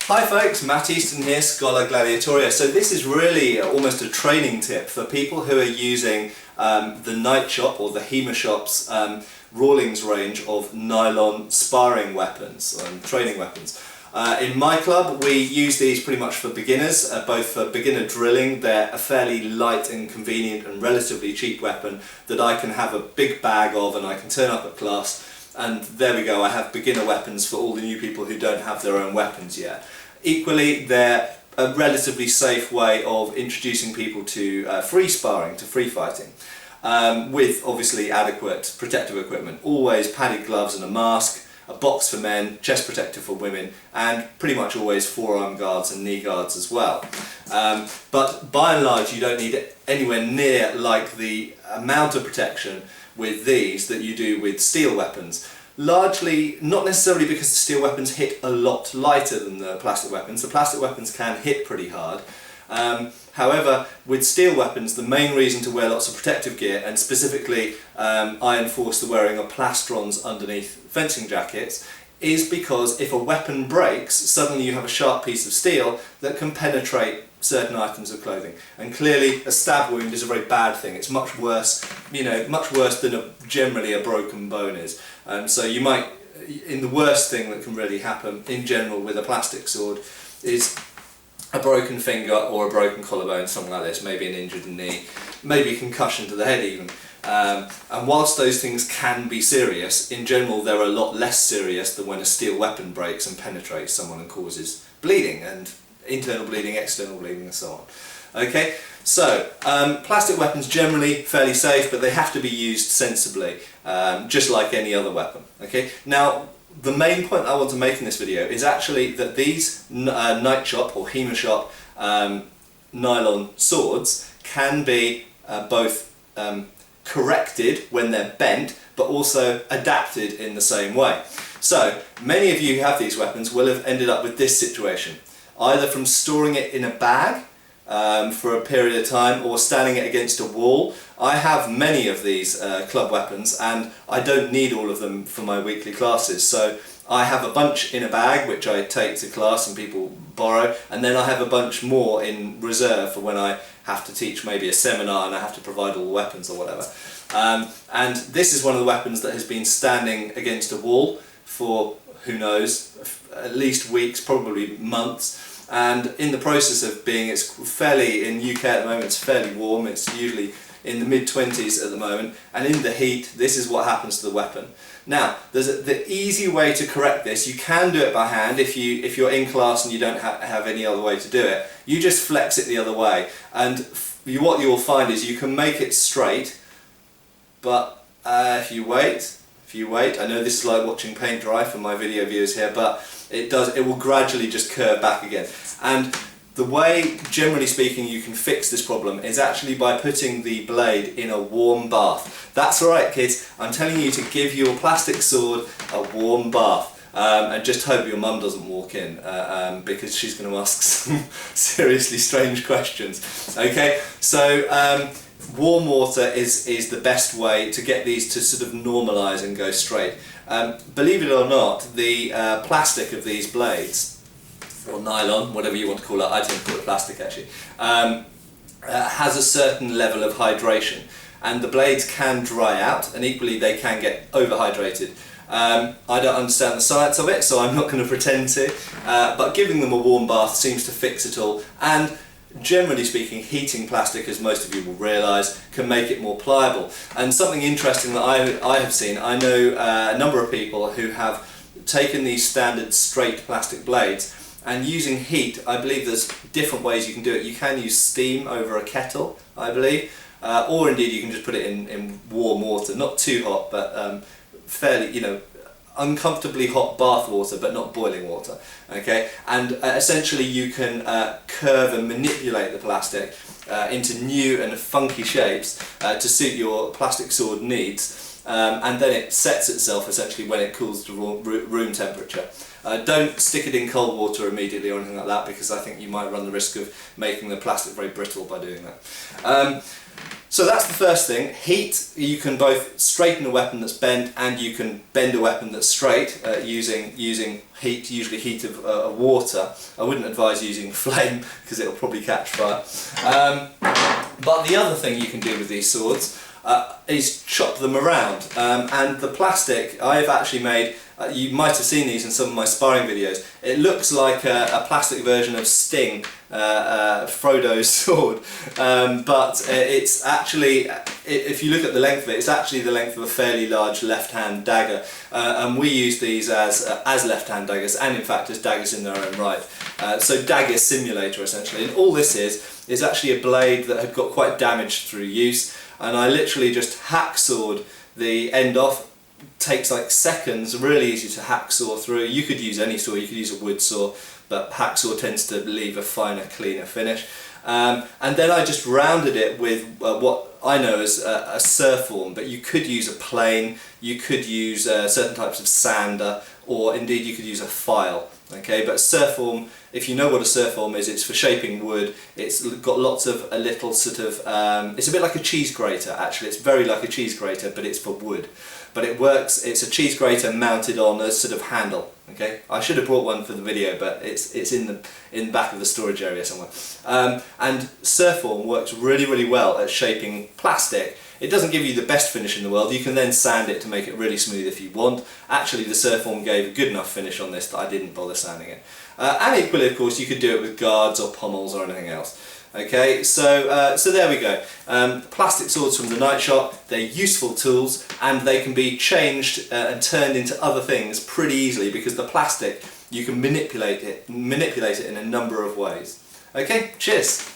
Hi folks, Matt Easton here, Scholar Gladiatoria. So this is really almost a training tip for people who are using the Night Shop or the HEMA Shop's Rawlings range of nylon sparring weapons, training weapons. In my club we use these pretty much for beginners, both for beginner drilling. They're a fairly light and convenient and relatively cheap weapon that I can have a big bag of and I can turn up at class. And there we go, I have beginner weapons for all the new people who don't have their own weapons yet. Equally, they're a relatively safe way of introducing people to free sparring, to free fighting, with obviously adequate protective equipment. Always padded gloves and a mask, a box for men, chest protector for women, and pretty much always forearm guards and knee guards as well. But by and large, you don't need anywhere near like the amount of protection with these that you do with steel weapons. Largely, not necessarily because the steel weapons hit a lot lighter than the plastic weapons. The plastic weapons can hit pretty hard. However, with steel weapons, the main reason to wear lots of protective gear, and specifically I enforce the wearing of plastrons underneath fencing jackets, is because if a weapon breaks, suddenly you have a sharp piece of steel that can penetrate certain items of clothing. And clearly a stab wound is a very bad thing. It's much worse, much worse than generally a broken bone is. So you might, in the worst thing that can really happen in general with a plastic sword is a broken finger or a broken collarbone, something like this, maybe an injured knee, maybe a concussion to the head even. And whilst those things can be serious, in general they're a lot less serious than when a steel weapon breaks and penetrates someone and causes bleeding, and internal bleeding, external bleeding and so on. Okay, so plastic weapons generally fairly safe, but they have to be used sensibly, just like any other weapon. Okay, now the main point I want to make in this video is actually that these Night Shop or HEMA Shop nylon swords can be both corrected when they're bent, but also adapted in the same way. So many of you who have these weapons will have ended up with this situation, either from storing it in a bag for a period of time or standing it against a wall. I have many of these club weapons and I don't need all of them for my weekly classes, so I have a bunch in a bag which I take to class and people borrow, and then I have a bunch more in reserve for when I have to teach maybe a seminar and I have to provide all the weapons or whatever. And this is one of the weapons that has been standing against a wall for, who knows, at least weeks, probably months, and in the process of being, it's fairly, in UK at the moment it's fairly warm, it's usually in the mid-20s at the moment, and in the heat this is what happens to the weapon. Now there's the easy way to correct this. You can do it by hand if you're in class and you don't have any other way to do it. You just flex it the other way, and what you'll find is you can make it straight, but if you wait, I know this is like watching paint dry for my video viewers here, but it will gradually just curve back again. And the way, generally speaking, you can fix this problem is actually by putting the blade in a warm bath. That's right, kids, I'm telling you to give your plastic sword a warm bath. And just hope your mum doesn't walk in because she's going to ask some seriously strange questions. Okay, so warm water is the best way to get these to sort of normalise and go straight. Believe it or not, the plastic of these blades, or nylon, whatever you want to call it, I tend to call it plastic actually, has a certain level of hydration, and the blades can dry out, and equally they can get overhydrated. I don't understand the science of it, so I'm not going to pretend to, but giving them a warm bath seems to fix it all. And generally speaking, heating plastic, as most of you will realise, can make it more pliable. And something interesting that I have seen, I know a number of people who have taken these standard straight plastic blades and using heat, I believe there's different ways you can do it. You can use steam over a kettle, I believe, or indeed you can just put it in warm water, not too hot, but fairly, uncomfortably hot bath water, but not boiling water. Okay, and essentially you can curve and manipulate the plastic into new and funky shapes to suit your plastic sword needs. and then it sets itself essentially when it cools to room temperature. Don't stick it in cold water immediately or anything like that, because I think you might run the risk of making the plastic very brittle by doing that. So that's the first thing. Heat, you can both straighten a weapon that's bent and you can bend a weapon that's straight using heat, usually heat of water. I wouldn't advise using flame because it'll probably catch fire. But the other thing you can do with these swords is chop them around. And the plastic, I've actually made, you might have seen these in some of my sparring videos, it looks like a plastic version of Sting, Frodo's sword, but it's actually, if you look at the length of it, it's actually the length of a fairly large left-hand dagger, and we use these as left-hand daggers, and in fact as daggers in their own right. So dagger simulator essentially, and all this is actually a blade that had got quite damaged through use, and I literally just hacksawed the end off. Takes like seconds, really easy to hacksaw through. You could use any saw, you could use a wood saw, but hacksaw tends to leave a finer, cleaner finish. And then I just rounded it with what I know as a surform, but you could use a plane, you could use certain types of sander, or indeed you could use a file. Okay, but surform, if you know what a surform is, it's for shaping wood. It's got lots of a little sort of, it's a bit like a cheese grater actually, it's very like a cheese grater, but it's for wood. But it works, it's a cheese grater mounted on a sort of handle. Okay, I should have brought one for the video, but it's in the back of the storage area somewhere. And surform works really well at shaping plastic. It doesn't give you the best finish in the world. You can then sand it to make it really smooth if you want. Actually, the surform gave a good enough finish on this that I didn't bother sanding it. And equally, of course, you could do it with guards or pommels or anything else. Okay, so there we go. Plastic swords from the Knight Shop, they're useful tools and they can be changed and turned into other things pretty easily, because the plastic, you can manipulate it in a number of ways. Okay, cheers!